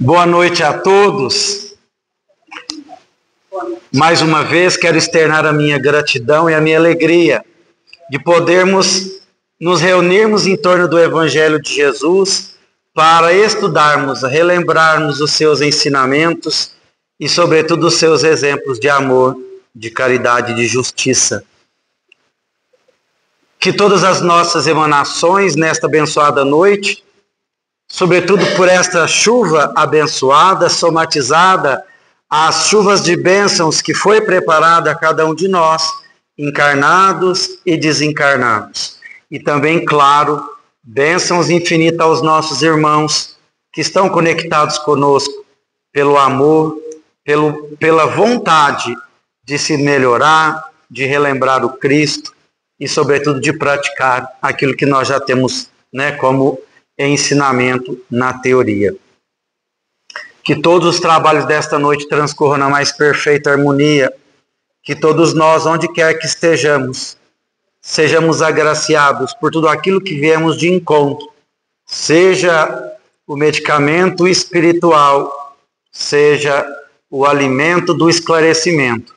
Boa noite a todos. Mais uma vez quero externar a minha gratidão e a minha alegria de podermos nos reunirmos em torno do Evangelho de Jesus para estudarmos, relembrarmos os seus ensinamentos e, sobretudo, os seus exemplos de amor, de caridade e de justiça. Que todas as nossas emanações nesta abençoada noite, sobretudo por esta chuva abençoada, somatizada, as chuvas de bênçãos que foi preparada a cada um de nós, encarnados e desencarnados. E também, claro, bênçãos infinitas aos nossos irmãos que estão conectados conosco pelo amor, pela vontade de se melhorar, de relembrar o Cristo e, sobretudo, de praticar aquilo que nós já temos, como ensinamento na teoria. Que todos os trabalhos desta noite transcorram na mais perfeita harmonia, que todos nós, onde quer que estejamos, sejamos agraciados por tudo aquilo que viemos de encontro, seja o medicamento espiritual, seja o alimento do esclarecimento,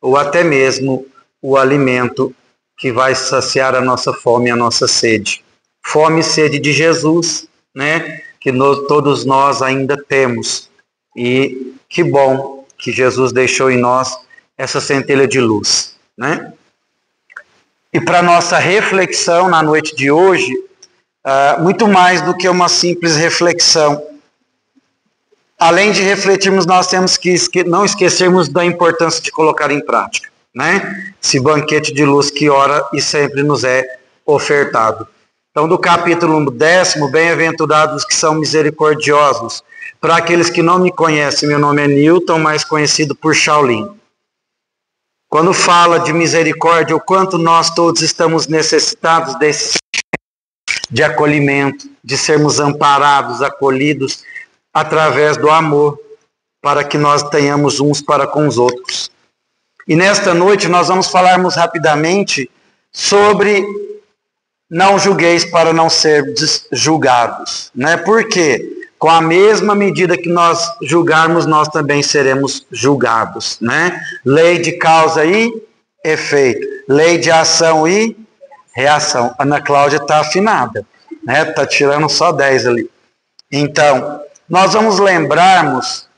ou até mesmo o alimento que vai saciar a nossa fome e a nossa sede. Fome e sede de Jesus, que todos nós ainda temos. E que bom que Jesus deixou em nós essa centelha de luz. E para nossa reflexão na noite de hoje, muito mais do que uma simples reflexão. Além de refletirmos, nós temos que não esquecermos da importância de colocar em prática. Esse banquete de luz que ora e sempre nos é ofertado. Então, do capítulo 10, bem-aventurados que são misericordiosos. Para aqueles que não me conhecem, meu nome é Newton, mais conhecido por Shaolin. Quando fala de misericórdia, o quanto nós todos estamos necessitados de acolhimento, de sermos amparados, acolhidos, através do amor, para que nós tenhamos uns para com os outros. E nesta noite nós vamos falarmos rapidamente sobre não julgueis para não serdes julgados. Por quê? Com a mesma medida que nós julgarmos, nós também seremos julgados. Lei de causa e efeito. Lei de ação e reação. Ana Cláudia está afinada. Está tirando só 10 ali. Então, nós vamos lembrarmos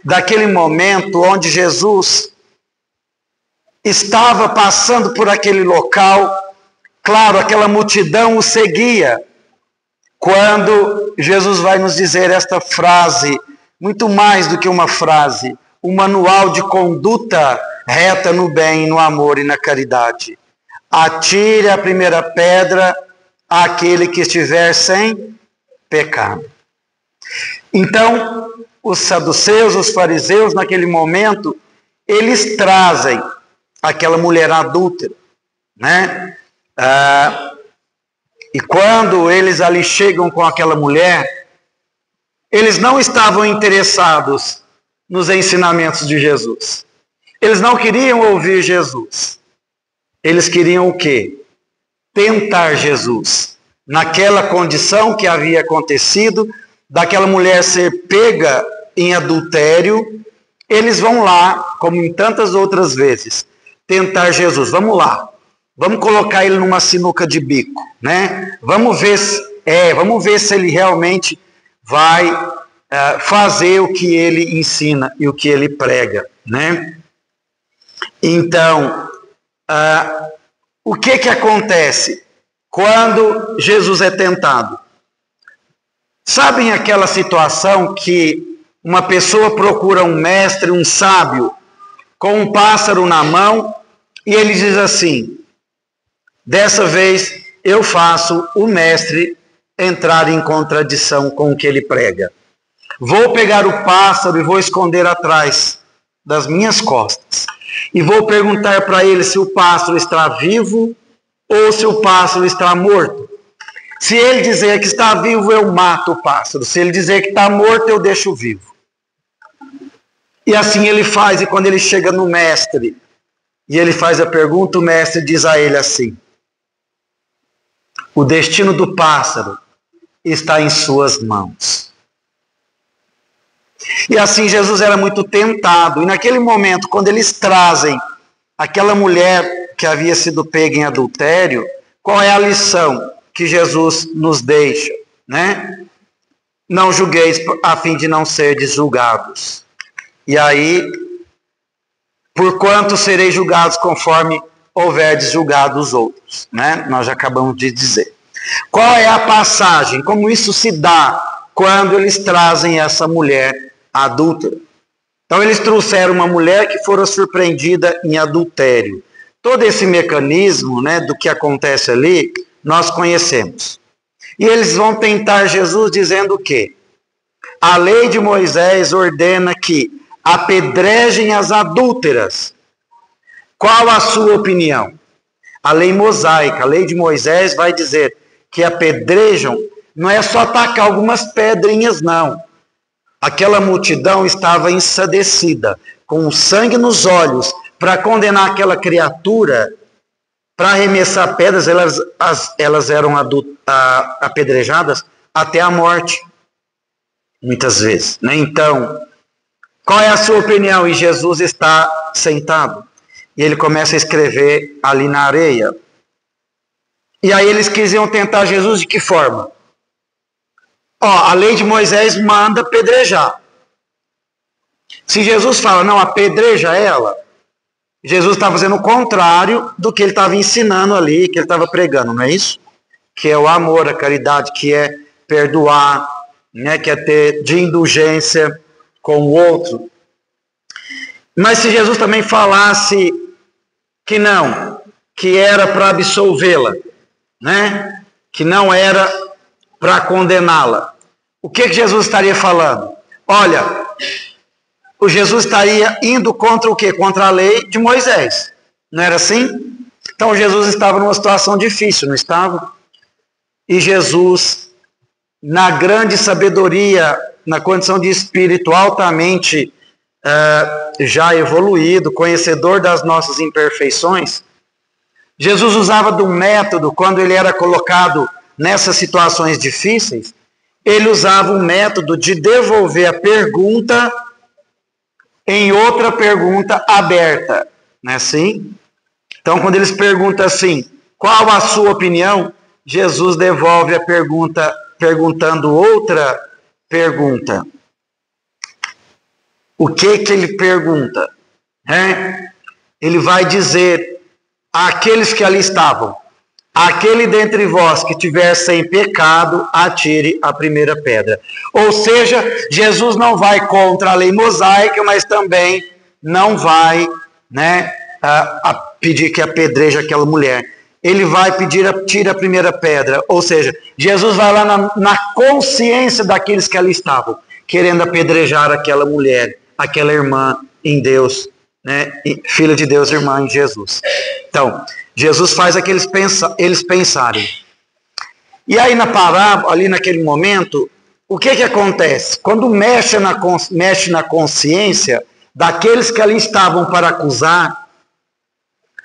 daquele momento onde Jesus estava passando por aquele local. Claro, aquela multidão o seguia, quando Jesus vai nos dizer esta frase, muito mais do que uma frase, um manual de conduta reta no bem, no amor e na caridade. Atire a primeira pedra àquele que estiver sem pecado. Então, os saduceus, os fariseus, naquele momento, eles trazem aquela mulher adúltera, e quando eles ali chegam com aquela mulher, eles não estavam interessados nos ensinamentos de Jesus. Eles não queriam ouvir Jesus. Eles queriam o quê? Tentar Jesus. Naquela condição que havia acontecido, daquela mulher ser pega em adultério, eles vão lá, como em tantas outras vezes, tentar Jesus. Vamos lá. Vamos colocar ele numa sinuca de bico, Vamos ver se ele realmente vai fazer o que ele ensina e o que ele prega, Então, o que acontece quando Jesus é tentado? Sabem aquela situação que uma pessoa procura um mestre, um sábio, com um pássaro na mão, e ele diz assim: dessa vez eu faço o mestre entrar em contradição com o que ele prega. Vou pegar o pássaro e vou esconder atrás das minhas costas. E vou perguntar para ele se o pássaro está vivo ou se o pássaro está morto. Se ele dizer que está vivo, eu mato o pássaro. Se ele dizer que está morto, eu deixo vivo. E assim ele faz, e quando ele chega no mestre, e ele faz a pergunta, o mestre diz a ele assim: o destino do pássaro está em suas mãos. E assim Jesus era muito tentado. E naquele momento, quando eles trazem aquela mulher que havia sido pega em adultério, qual é a lição que Jesus nos deixa, né? Não julgueis a fim de não serdes julgados. E aí, porquanto sereis julgados conforme houverdes julgado os outros, né? Nós já acabamos de dizer. Qual é a passagem? Como isso se dá quando eles trazem essa mulher adúltera? Então eles trouxeram uma mulher que fora surpreendida em adultério. Todo esse mecanismo, né, do que acontece ali, nós conhecemos. E eles vão tentar Jesus dizendo o quê? A lei de Moisés ordena que apedrejem as adúlteras. Qual a sua opinião? A lei mosaica, a lei de Moisés vai dizer que apedrejam, não é só tacar algumas pedrinhas, não. Aquela multidão estava ensandecida, com sangue nos olhos, para condenar aquela criatura, para arremessar pedras, elas eram apedrejadas até a morte, muitas vezes, né? Então, qual é a sua opinião? E Jesus está sentado, e ele começa a escrever ali na areia. E aí eles quisiam tentar Jesus de que forma? A lei de Moisés manda apedrejar. Se Jesus fala, não, apedreja ela, Jesus está fazendo o contrário do que ele estava ensinando ali, que ele estava pregando, não é isso? Que é o amor, a caridade, que é perdoar, né, que é ter de indulgência com o outro. Mas se Jesus também falasse que não, que era para absolvê-la, né, que não era para condená-la, o que Jesus estaria falando? Olha, o Jesus estaria indo contra o quê? Contra a lei de Moisés. Não era assim? Então Jesus estava numa situação difícil, não estava? E Jesus, na grande sabedoria, na condição de espírito altamente já evoluído, conhecedor das nossas imperfeições, Jesus usava de um método, quando ele era colocado nessas situações difíceis, ele usava um método de devolver a pergunta em outra pergunta aberta, não é assim? Então, quando eles perguntam assim, qual a sua opinião? Jesus devolve a pergunta perguntando outra pergunta. O que ele pergunta? Ele vai dizer àqueles que ali estavam, aquele dentre vós que tiver sem pecado, atire a primeira pedra. Ou seja, Jesus não vai contra a lei mosaica, mas também não vai, né, a pedir que apedreje aquela mulher. Ele vai pedir, tire a primeira pedra. Ou seja, Jesus vai lá na consciência daqueles que ali estavam, querendo apedrejar aquela mulher, aquela irmã em Deus, né, filha de Deus, irmã em Jesus. Então, Jesus faz eles pensarem. E aí na parábola, ali naquele momento, o que acontece? Quando mexe na consciência daqueles que ali estavam para acusar,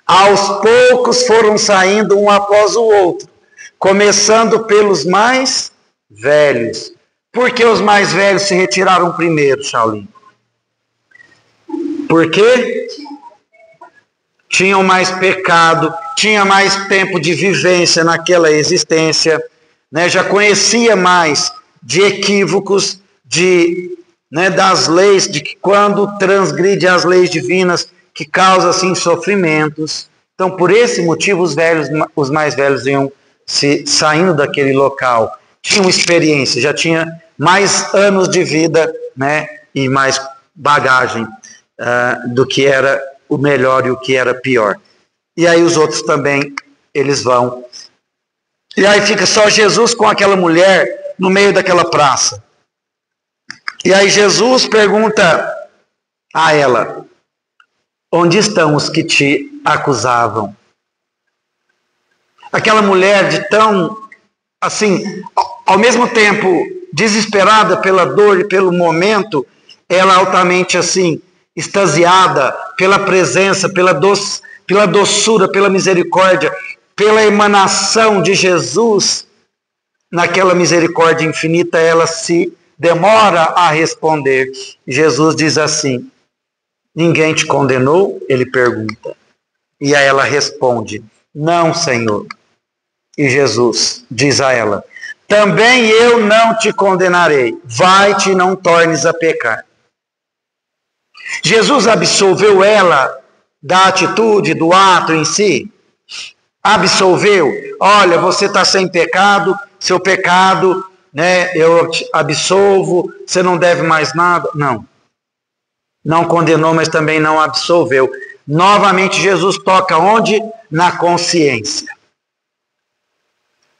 aos poucos foram saindo um após o outro, começando pelos mais velhos. Por que os mais velhos se retiraram primeiro, Shaolin? Por quê? Tinham mais pecado, tinha mais tempo de vivência naquela existência, né? Já conhecia mais de equívocos, das leis, de que quando transgride as leis divinas, que causa assim sofrimentos. Então, por esse motivo, os mais velhos iam saindo daquele local, tinham experiência, já tinha mais anos de vida, né? E mais bagagem do que era o melhor e o que era pior. E aí os outros também, eles vão. E aí fica só Jesus com aquela mulher no meio daquela praça. E aí Jesus pergunta a ela, onde estão os que te acusavam? Aquela mulher de tão, assim, ao mesmo tempo desesperada pela dor e pelo momento, ela altamente assim, extasiada pela presença, pela doçura, pela misericórdia, pela emanação de Jesus, naquela misericórdia infinita, ela se demora a responder. Jesus diz assim: ninguém te condenou? Ele pergunta. E aí ela responde: não, Senhor. E Jesus diz a ela: também eu não te condenarei. Vai-te e não tornes a pecar. Jesus absolveu ela da atitude, do ato em si? Absolveu. Olha, você está sem pecado, seu pecado, né, eu te absolvo, você não deve mais nada. Não. Não condenou, mas também não absolveu. Novamente Jesus toca onde? Na consciência.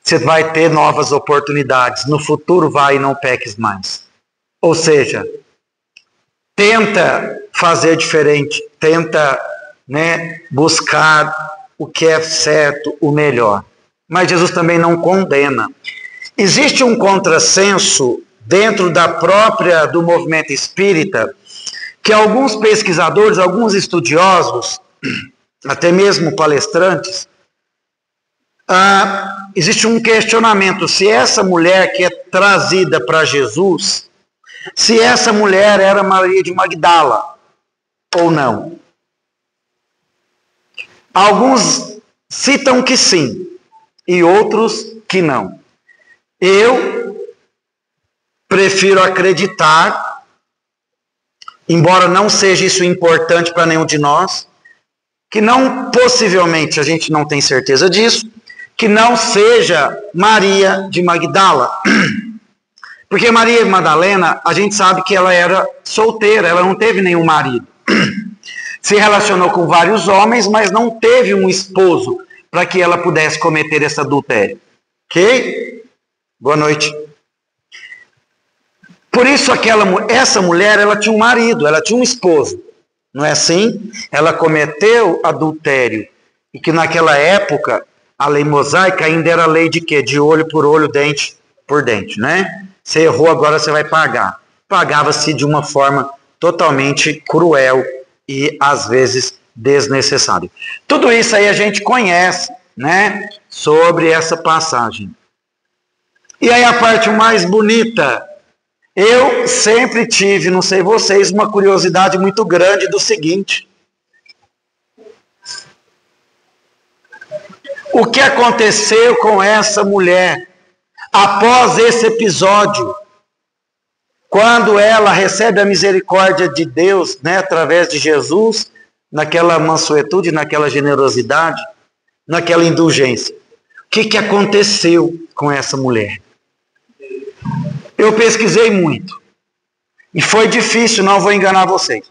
Você vai ter novas oportunidades. No futuro vai e não peques mais. Ou seja, tenta fazer diferente, tenta, né, buscar o que é certo, o melhor. Mas Jesus também não condena. Existe um contrassenso dentro do movimento espírita, que alguns pesquisadores, alguns estudiosos, até mesmo palestrantes, existe um questionamento se essa mulher que é trazida para Jesus, se essa mulher era Maria de Magdala ou não. Alguns citam que sim e outros que não. Eu prefiro acreditar, embora não seja isso importante para nenhum de nós, que não, possivelmente, a gente não tem certeza disso, que não seja Maria de Magdala. Porque Maria Madalena, a gente sabe que ela era solteira, ela não teve nenhum marido. Se relacionou com vários homens, mas não teve um esposo para que ela pudesse cometer esse adultério. Ok? Boa noite. Por isso essa mulher, ela tinha um marido, ela tinha um esposo. Não é assim? Ela cometeu adultério. E que naquela época, a lei mosaica ainda era lei de quê? De olho por olho, dente por dente, né? Você errou, agora você vai pagar. Pagava-se de uma forma totalmente cruel e, às vezes, desnecessária. Tudo isso aí a gente conhece, né? Sobre essa passagem. E aí a parte mais bonita. Eu sempre tive, não sei vocês, uma curiosidade muito grande do seguinte. O que aconteceu com essa mulher após esse episódio? Quando ela recebe a misericórdia de Deus, né, através de Jesus, naquela mansuetude, naquela generosidade, naquela indulgência. O que aconteceu com essa mulher? Eu pesquisei muito. E foi difícil, não vou enganar vocês.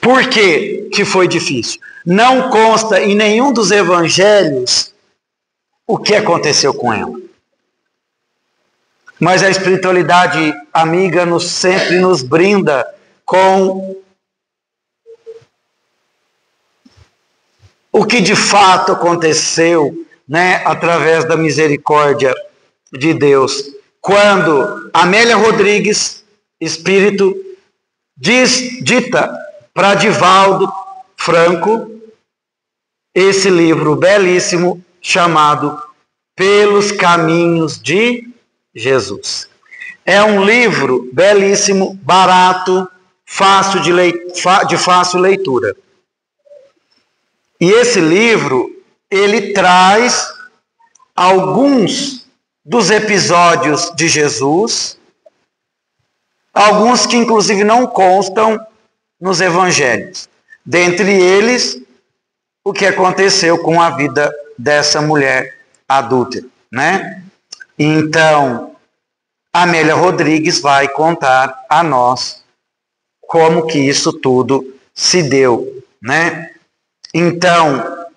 Por que foi difícil? Não consta em nenhum dos evangelhos o que aconteceu com ela. Mas a espiritualidade amiga sempre nos brinda com o que de fato aconteceu, né, através da misericórdia de Deus. Quando Amélia Rodrigues, espírito, dita para Divaldo Franco esse livro belíssimo chamado Pelos Caminhos de Jesus. É um livro belíssimo, barato, de fácil leitura. E esse livro, ele traz alguns dos episódios de Jesus, alguns que inclusive não constam nos evangelhos. Dentre eles, o que aconteceu com a vida dessa mulher adúltera, né? Então, Amélia Rodrigues vai contar a nós como que isso tudo se deu, né? Então,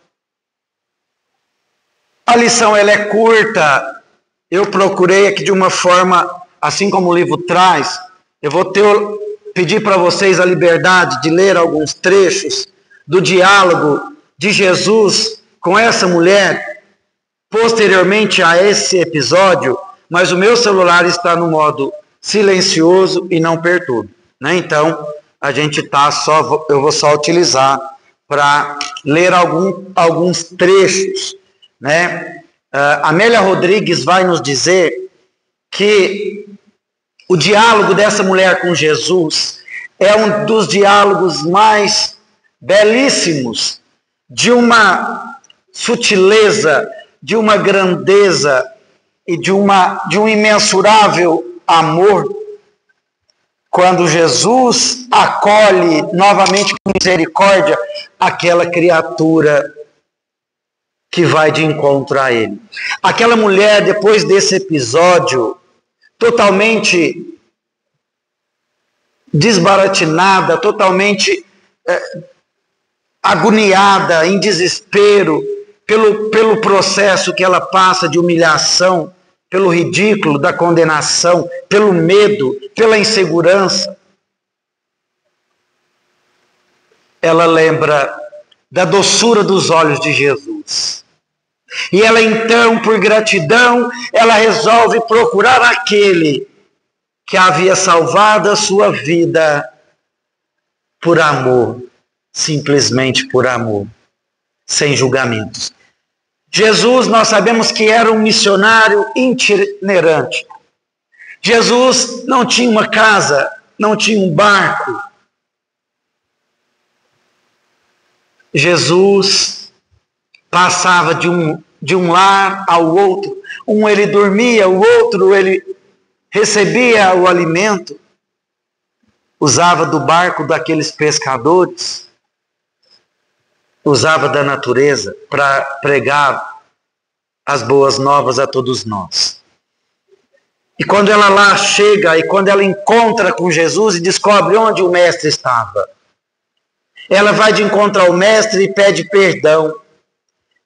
a lição ela é curta. Eu procurei aqui de uma forma, assim como o livro traz, eu vou pedir para vocês a liberdade de ler alguns trechos do diálogo de Jesus com essa mulher, posteriormente a esse episódio, mas o meu celular está no modo silencioso e não perturba, né? Então, eu vou só utilizar para ler alguns trechos, né? Amélia Rodrigues vai nos dizer que O diálogo dessa mulher com Jesus é um dos diálogos mais belíssimos, de uma sutileza, de uma grandeza e de um imensurável amor, quando Jesus acolhe novamente com misericórdia aquela criatura que vai de encontro a ele. Aquela mulher, depois desse episódio, totalmente desbaratinada, totalmente agoniada, em desespero, pelo processo que ela passa de humilhação, pelo ridículo da condenação, pelo medo, pela insegurança. Ela lembra da doçura dos olhos de Jesus. E ela então, por gratidão, ela resolve procurar aquele que havia salvado a sua vida por amor, simplesmente por amor, sem julgamentos. Jesus, nós sabemos que era um missionário itinerante. Jesus não tinha uma casa, não tinha um barco. Jesus passava de um lar ao outro. Um ele dormia, o outro ele recebia o alimento. Usava do barco daqueles pescadores. Usava da natureza para pregar as boas novas a todos nós. E quando ela lá chega, e quando ela encontra com Jesus e descobre onde o mestre estava, ela vai de encontro ao mestre e pede perdão.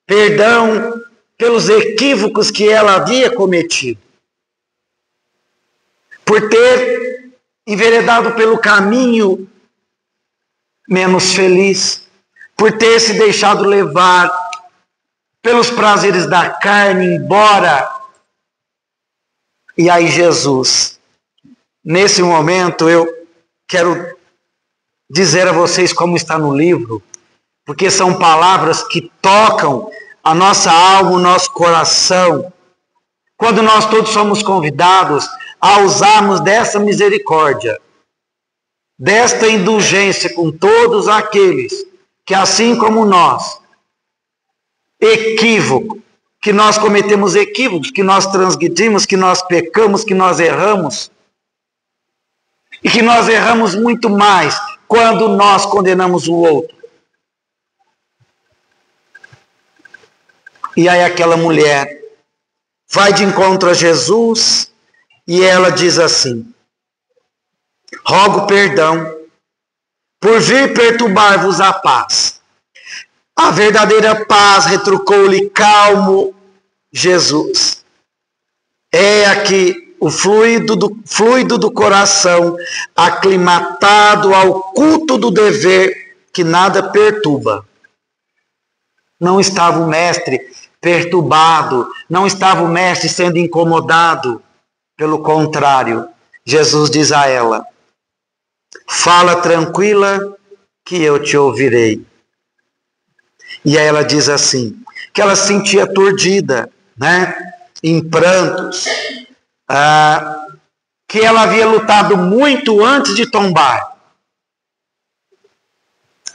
Perdão pelos equívocos que ela havia cometido. Por ter enveredado pelo caminho menos feliz. Por ter se deixado levar pelos prazeres da carne, embora. E aí Jesus, nesse momento eu quero dizer a vocês como está no livro, porque são palavras que tocam a nossa alma, o nosso coração, quando nós todos somos convidados a usarmos dessa misericórdia, desta indulgência com todos aqueles que, assim como nós, que nós cometemos equívocos, que nós transgredimos, que nós pecamos, que nós erramos, e que nós erramos muito mais quando nós condenamos o outro. E aí aquela mulher vai de encontro a Jesus e ela diz assim: rogo perdão por vir perturbar-vos a paz. A verdadeira paz, retrucou-lhe calmo Jesus. É aqui o fluido do coração, aclimatado ao culto do dever, que nada perturba. Não estava o mestre perturbado, não estava o mestre sendo incomodado. Pelo contrário, Jesus diz a ela: fala tranquila que eu te ouvirei. E aí ela diz assim, que ela se sentia aturdida, né, em prantos, que ela havia lutado muito antes de tombar.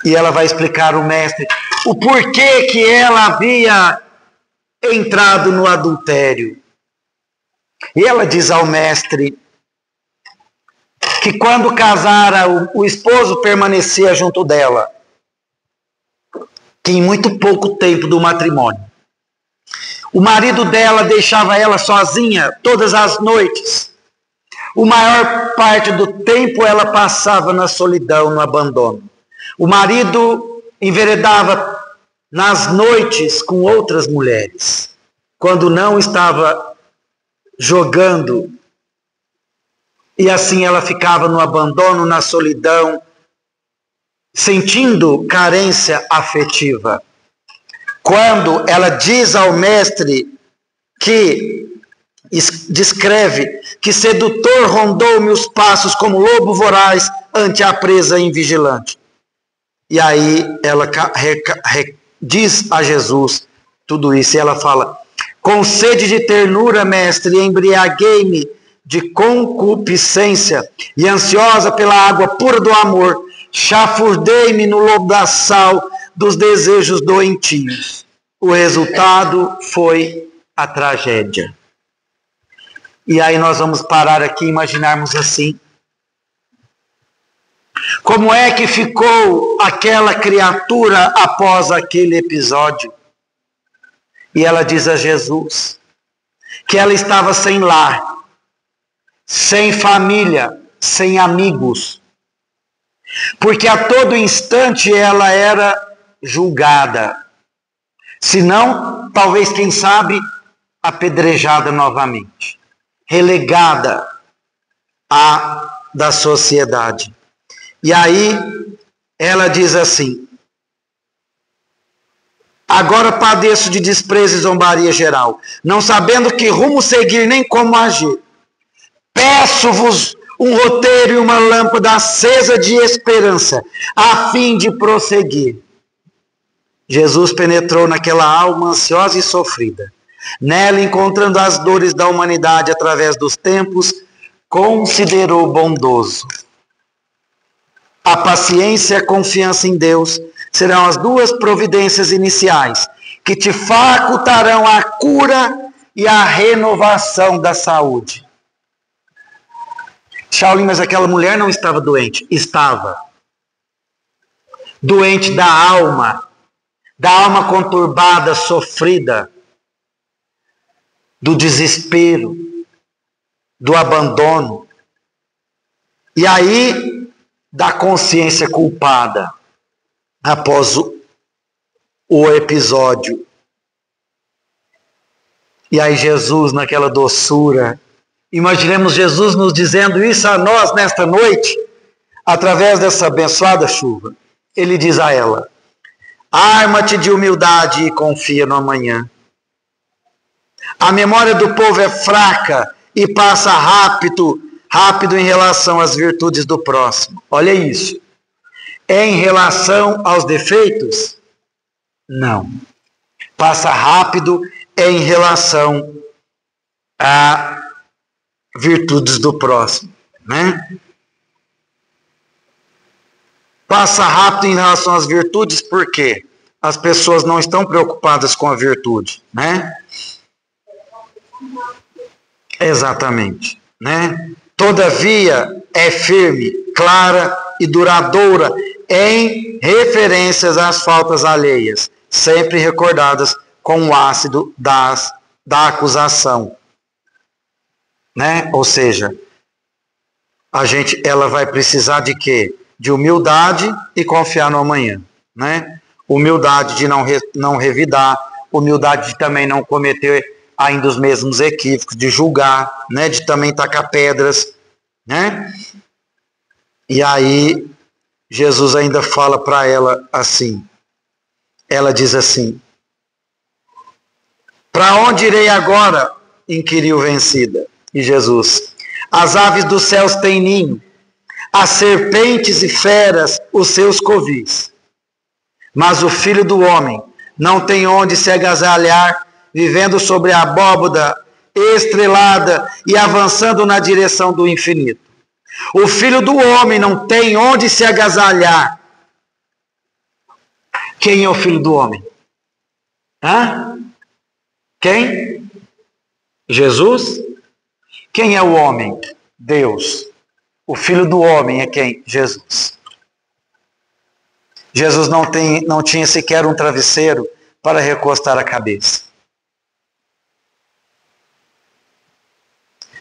E ela vai explicar ao mestre o porquê que ela havia entrado no adultério. E ela diz ao mestre que quando casara, o esposo permanecia junto dela, que em muito pouco tempo do matrimônio, o marido dela deixava ela sozinha todas as noites. A maior parte do tempo ela passava na solidão, no abandono. O marido enveredava nas noites com outras mulheres, quando não estava jogando. E assim ela ficava no abandono, na solidão, sentindo carência afetiva. Quando ela diz ao mestre que descreve que sedutor rondou-me os passos como lobo voraz ante a presa invigilante. E aí ela diz a Jesus tudo isso, e ela fala: com sede de ternura, mestre, embriaguei-me de concupiscência e ansiosa pela água pura do amor, chafurdei-me no lodaçal dos desejos doentios. O resultado foi a tragédia. E aí nós vamos parar aqui e imaginarmos assim. Como é que ficou aquela criatura após aquele episódio? E ela diz a Jesus que ela estava sem lar, sem família, sem amigos, porque a todo instante ela era julgada, se não, talvez, quem sabe, apedrejada novamente, relegada da sociedade. E aí ela diz assim: agora padeço de desprezo e zombaria geral, não sabendo que rumo seguir nem como agir. Peço-vos um roteiro e uma lâmpada acesa de esperança, a fim de prosseguir. Jesus penetrou naquela alma ansiosa e sofrida. Nela, encontrando as dores da humanidade através dos tempos, considerou bondoso. A paciência e a confiança em Deus serão as duas providências iniciais que te facultarão a cura e a renovação da saúde. Shaolin, mas aquela mulher não estava doente. Estava. Doente da alma conturbada, sofrida, do desespero, do abandono. E aí, da consciência culpada, após o episódio. E aí Jesus, naquela doçura, imaginemos Jesus nos dizendo isso a nós nesta noite, através dessa abençoada chuva. Ele diz a ela: arma-te de humildade e confia no amanhã. A memória do povo é fraca e passa rápido em relação às virtudes do próximo. Olha isso. Em relação aos defeitos? Não. Passa rápido em relação a virtudes do próximo, né? Passa rápido em relação às virtudes porque as pessoas não estão preocupadas com a virtude, né? Exatamente, né? Todavia é firme, clara e duradoura em referências às faltas alheias, sempre recordadas com o ácido da acusação, né? Ou seja, ela vai precisar de quê? De humildade e confiar no amanhã, né? Humildade de não revidar, humildade de também não cometer ainda os mesmos equívocos, de julgar, né? De também tacar pedras, né? E aí Jesus ainda fala para ela assim, ela diz assim: para onde irei agora? Inquiriu vencida. E Jesus: as aves dos céus têm ninho, as serpentes e feras os seus covis, mas o Filho do Homem não tem onde se agasalhar, vivendo sobre a abóbada estrelada e avançando na direção do infinito. O Filho do Homem não tem onde se agasalhar. Quem é o Filho do Homem? Hã? Quem? Jesus? Quem é o homem? Deus. O Filho do Homem é quem? Jesus. Jesus não tinha sequer um travesseiro para recostar a cabeça.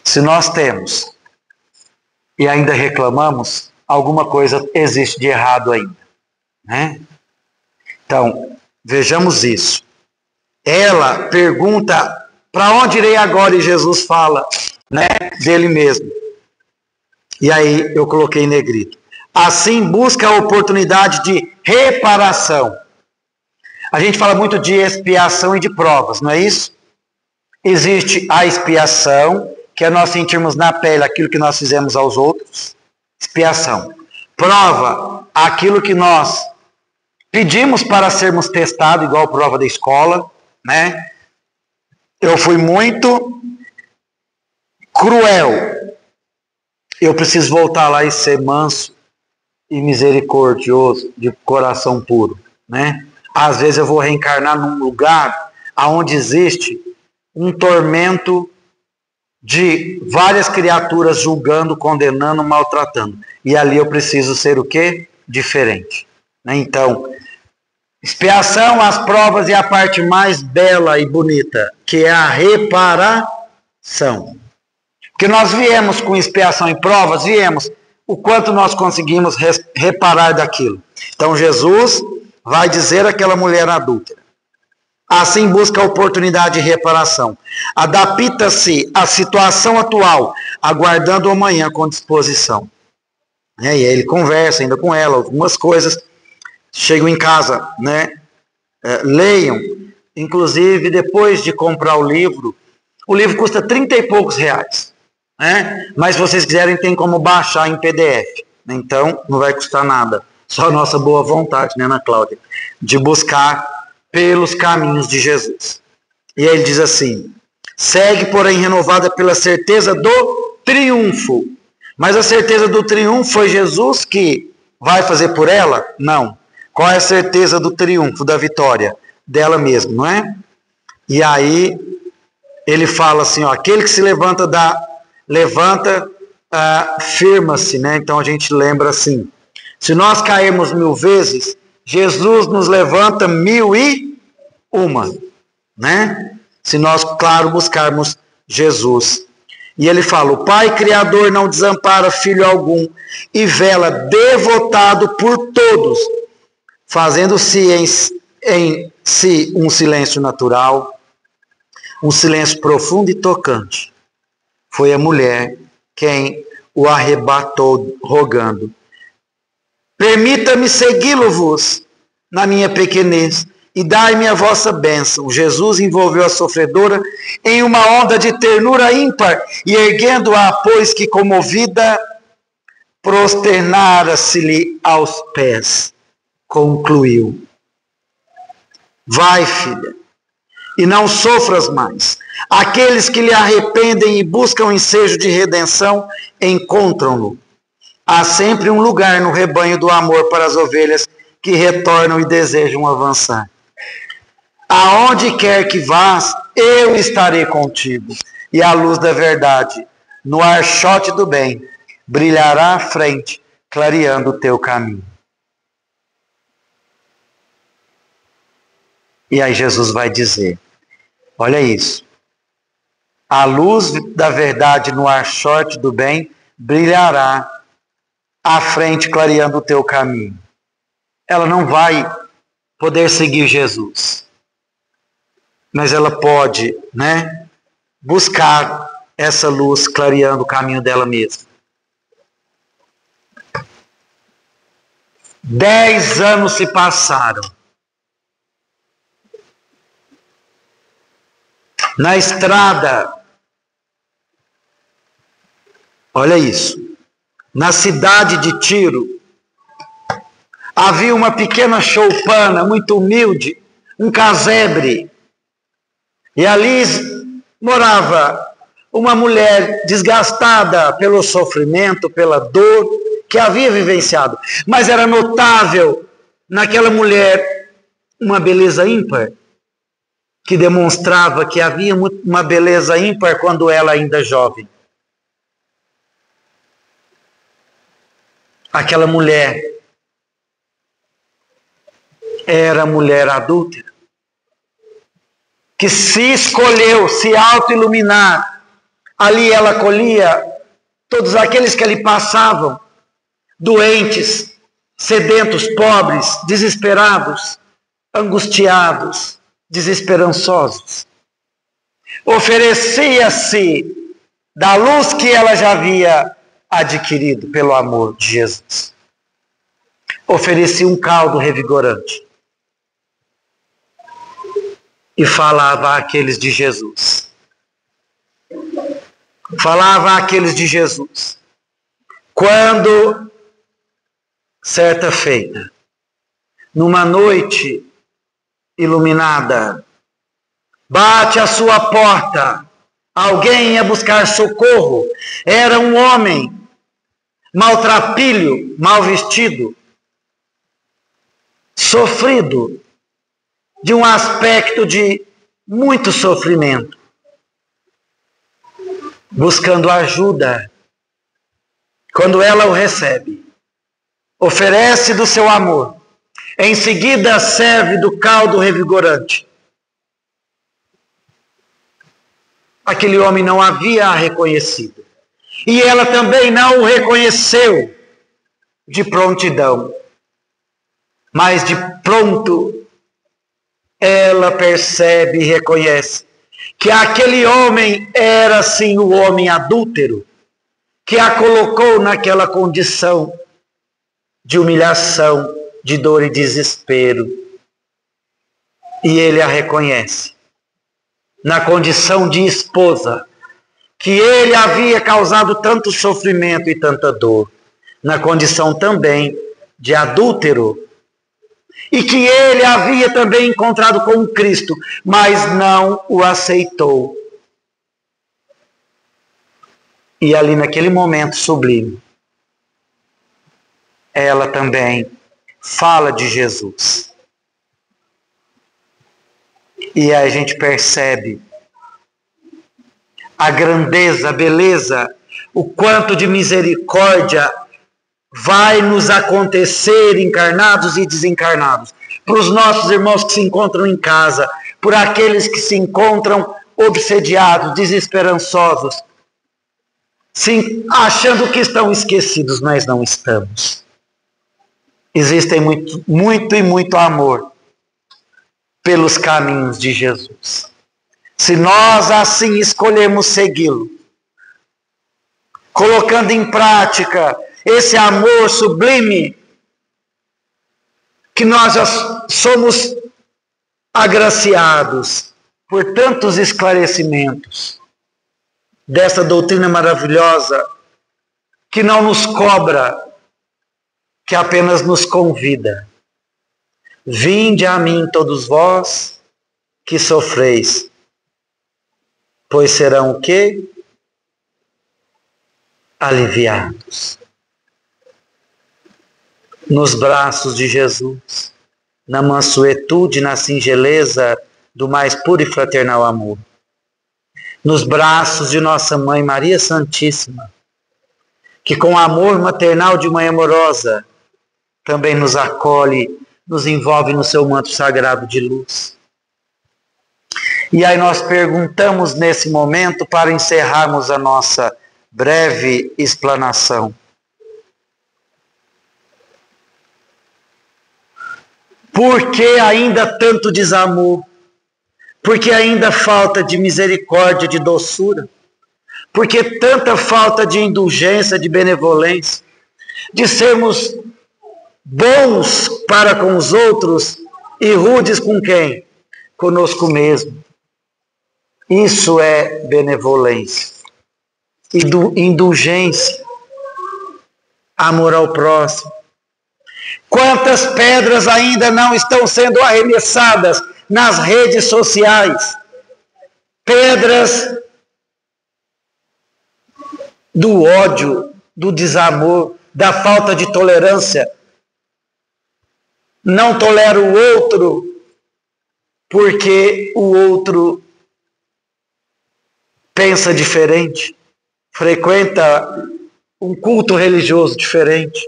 Se nós temos e ainda reclamamos, alguma coisa existe de errado ainda, né? Então, vejamos isso. Ela pergunta: para onde irei agora? E Jesus fala, né, dele mesmo. E aí eu coloquei em negrito: assim busca a oportunidade de reparação. A gente fala muito de expiação e de provas, não é isso? Existe a expiação, que é nós sentirmos na pele aquilo que nós fizemos aos outros. Expiação. Prova, aquilo que nós pedimos para sermos testados, igual a prova da escola, né? Eu fui muito cruel eu preciso voltar lá e ser manso e misericordioso, de coração puro, né? Às vezes eu vou reencarnar num lugar onde existe um tormento de várias criaturas julgando, condenando, maltratando. E ali eu preciso ser o quê? Diferente. Né? Então, expiação, as provas e a parte mais bela e bonita, que é a reparação. Porque nós viemos com expiação e provas, viemos o quanto nós conseguimos reparar daquilo. Então Jesus vai dizer àquela mulher adúltera: assim busca a oportunidade de reparação. Adapta-se à situação atual, aguardando o amanhã com disposição. E aí ele conversa ainda com ela, algumas coisas. Chegam em casa, né? Leiam. Inclusive, depois de comprar o livro custa 30 e poucos reais. Né? Mas se vocês quiserem, tem como baixar em PDF. Então, não vai custar nada. Só a nossa boa vontade, né, Ana Cláudia? De buscar pelos caminhos de Jesus. E aí ele diz assim: segue, porém, renovada pela certeza do triunfo. Mas a certeza do triunfo foi Jesus que vai fazer por ela? Não. Qual é a certeza do triunfo, da vitória? Dela mesma, não é? E aí ele fala assim, ó, aquele que se levanta, firma-se, né? Então a gente lembra assim: se nós cairmos 1000 vezes, Jesus nos levanta 1001, né? Se nós, claro, buscarmos Jesus. E ele fala: o Pai Criador não desampara filho algum e vela devotado por todos, fazendo-se em si um silêncio natural, um silêncio profundo e tocante. Foi a mulher quem o arrebatou, rogando: permita-me segui-lo-vos na minha pequenez e dai-me a vossa bênção. Jesus envolveu a sofredora em uma onda de ternura ímpar e, erguendo-a, pois que comovida, prosternara-se-lhe aos pés. Concluiu: vai, filha, e não sofras mais. Aqueles que lhe arrependem e buscam ensejo de redenção, encontram-no. Há sempre um lugar no rebanho do amor para as ovelhas que retornam e desejam avançar. Aonde quer que vás, eu estarei contigo. E a luz da verdade, no archote do bem, brilhará à frente, clareando o teu caminho. E aí Jesus vai dizer, olha isso: a luz da verdade no archote do bem brilhará à frente, clareando o teu caminho. Ela não vai poder seguir Jesus, mas ela pode, né, buscar essa luz clareando o caminho dela mesma. 10 anos se passaram. Na estrada, olha isso, na cidade de Tiro, havia uma pequena choupana, muito humilde, um casebre. E ali morava uma mulher desgastada pelo sofrimento, pela dor que havia vivenciado. Mas era notável naquela mulher uma beleza ímpar, que demonstrava que havia uma beleza ímpar quando ela ainda jovem. Aquela mulher era mulher adúltera, que se escolheu se auto-iluminar. Ali ela acolhia todos aqueles que ali passavam, doentes, sedentos, pobres, desesperados, angustiados, desesperançosos. Oferecia-se da luz que ela já havia adquirido pelo amor de Jesus. Oferecia um caldo revigorante. E falava àqueles de Jesus. Falava àqueles de Jesus. Quando, certa feita, numa noite iluminada, bate à sua porta alguém ia buscar socorro. Era um homem maltrapilho, mal vestido, sofrido, de um aspecto de muito sofrimento, buscando ajuda. Quando ela o recebe, oferece do seu amor, em seguida serve do caldo revigorante. Aquele homem não havia a reconhecido, e ela também não o reconheceu de prontidão, mas de pronto ela percebe e reconhece que aquele homem era sim o homem adúltero, que a colocou naquela condição de humilhação, de dor e desespero. E ele a reconhece na condição de esposa, que ele havia causado tanto sofrimento e tanta dor, na condição também de adúltero, e que ele havia também encontrado com Cristo, mas não o aceitou. E ali naquele momento sublime, ela também fala de Jesus. E aí a gente percebe a grandeza, a beleza, o quanto de misericórdia vai nos acontecer encarnados e desencarnados. Para os nossos irmãos que se encontram em casa, por aqueles que se encontram obsediados, desesperançosos, sim, achando que estão esquecidos, mas não estamos. Existem muito amor pelos caminhos de Jesus. Se nós assim escolhermos segui-lo, colocando em prática esse amor sublime, que nós já somos agraciados por tantos esclarecimentos dessa doutrina maravilhosa, que não nos cobra, que apenas nos convida. Vinde a mim todos vós que sofreis, pois serão o quê? Aliviados. Nos braços de Jesus, na mansuetude, na singeleza do mais puro e fraternal amor. Nos braços de nossa Mãe Maria Santíssima, que com amor maternal de mãe amorosa, também nos acolhe, nos envolve no seu manto sagrado de luz. E aí nós perguntamos nesse momento, para encerrarmos a nossa breve explanação: por que ainda tanto desamor? Por que ainda falta de misericórdia, de doçura? Por que tanta falta de indulgência, de benevolência? De sermos bons para com os outros e rudes com quem? Conosco mesmo. Isso é benevolência. Indulgência, amor ao próximo. Quantas pedras ainda não estão sendo arremessadas nas redes sociais? Pedras do ódio, do desamor, da falta de tolerância. Não tolera o outro porque o outro pensa diferente, frequenta um culto religioso diferente,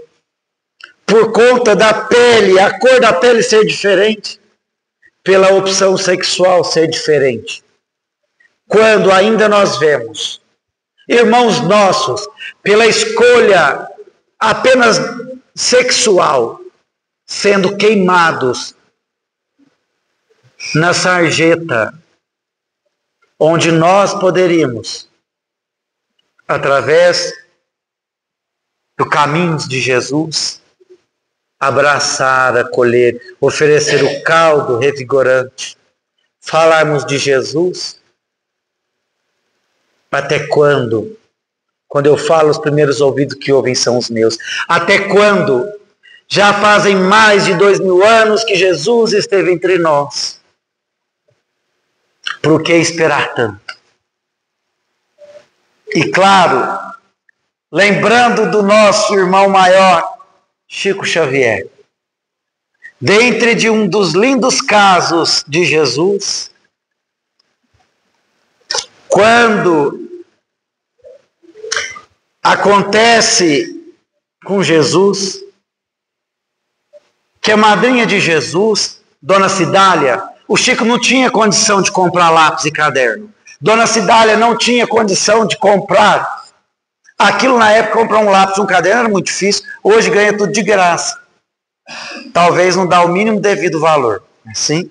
por conta da pele, a cor da pele ser diferente, pela opção sexual ser diferente. Quando ainda nós vemos irmãos nossos, pela escolha apenas sexual, sendo queimados na sarjeta, onde nós poderíamos, através do caminho de Jesus, abraçar, acolher, oferecer o caldo revigorante, falarmos de Jesus. Até quando? Quando eu falo, os primeiros ouvidos que ouvem são os meus. Até quando? Já fazem mais de 2000 anos que Jesus esteve entre nós. Por que esperar tanto? E claro, lembrando do nosso irmão maior, Chico Xavier. Dentre de um dos lindos casos de Jesus, quando acontece com Jesus, que a madrinha de Jesus, Dona Cidália, o Chico não tinha condição de comprar lápis e caderno. Dona Cidália não tinha condição de comprar. Aquilo na época, comprar um lápis e um caderno era muito difícil. Hoje ganha tudo de graça. Talvez não dá o mínimo devido valor. Assim,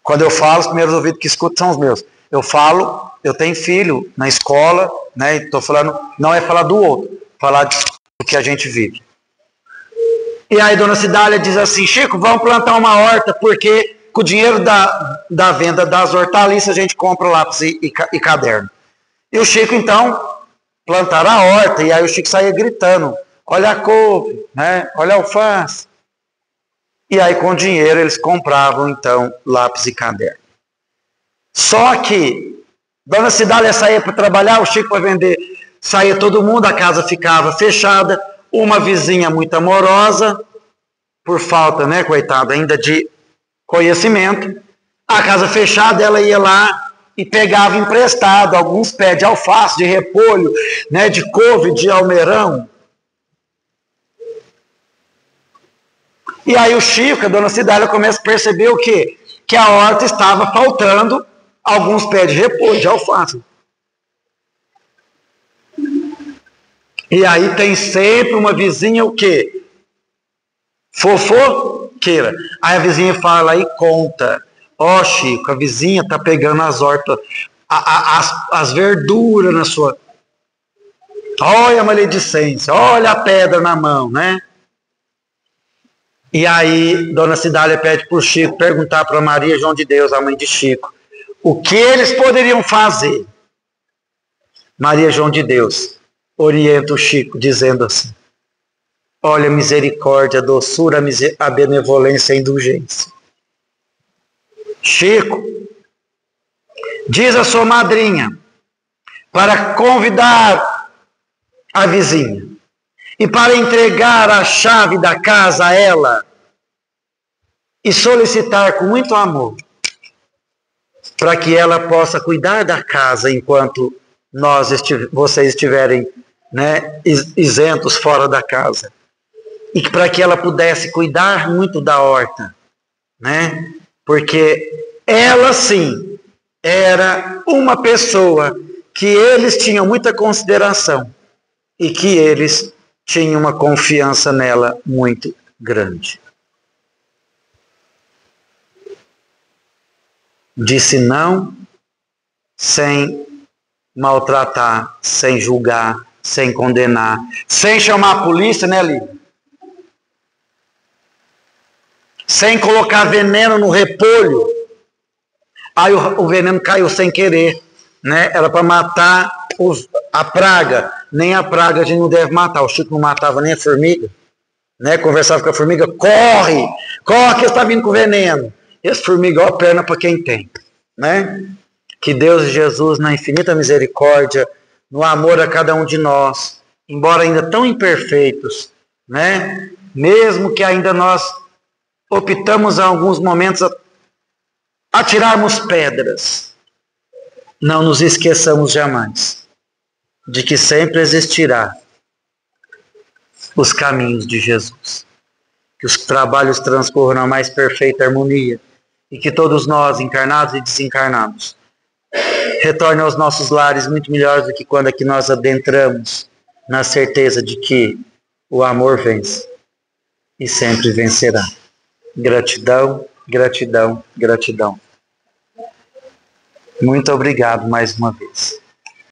quando eu falo, os primeiros ouvidos que escuto são os meus. Eu falo, eu tenho filho na escola, né? Estou falando, não é falar do outro, falar do que a gente vive. E aí Dona Cidália diz assim: Chico, vamos plantar uma horta, porque com o dinheiro da venda das hortaliças a gente compra lápis e caderno. E o Chico então plantaram a horta, e aí o Chico saía gritando: olha a couve, né? Olha a alface. E aí com o dinheiro eles compravam então lápis e caderno. Só que Dona Cidália saía para trabalhar, o Chico para vender, saía todo mundo, a casa ficava fechada. Uma vizinha muito amorosa, por falta, né, coitada, ainda de conhecimento, a casa fechada, ela ia lá e pegava emprestado alguns pés de alface, de repolho, né, de couve, de almeirão. E aí o Chico, a Dona Cidália, começa a perceber o quê? Que a horta estava faltando alguns pés de repolho, de alface. E aí tem sempre uma vizinha o quê? Fofoqueira. Aí a vizinha fala e conta: ó, Chico, a vizinha tá pegando as hortas, as verduras na sua... Olha a maledicência, olha a pedra na mão, né? E aí Dona Cidália pede para o Chico perguntar para Maria João de Deus, a mãe de Chico, o que eles poderiam fazer. Maria João de Deus orienta o Chico dizendo assim: olha a misericórdia, a doçura, a benevolência, a indulgência. Chico, diz a sua madrinha para convidar a vizinha e para entregar a chave da casa a ela e solicitar com muito amor para que ela possa cuidar da casa enquanto vocês estiverem, né, isentos fora da casa. E para que ela pudesse cuidar muito da horta, né? Porque ela sim era uma pessoa que eles tinham muita consideração e que eles tinham uma confiança nela muito grande. Disse não, sem maltratar, sem julgar, sem condenar, sem chamar a polícia, né, Lívia? Sem colocar veneno no repolho. Aí o veneno caiu sem querer, né? Era para matar a praga. Nem a praga a gente não deve matar. O Chico não matava nem a formiga, né? Conversava com a formiga: corre, corre que está vindo com veneno. Esse formigão é a perna para quem tem, né? Que Deus e Jesus, na infinita misericórdia, no amor a cada um de nós, embora ainda tão imperfeitos, né? Mesmo que ainda nós optamos em alguns momentos a tirarmos pedras, não nos esqueçamos jamais de que sempre existirá os caminhos de Jesus. Que os trabalhos transcorram na mais perfeita harmonia e que todos nós, encarnados e desencarnados, retornem aos nossos lares muito melhores do que quando aqui nós adentramos, na certeza de que o amor vence e sempre vencerá. Gratidão, gratidão, gratidão. Muito obrigado mais uma vez.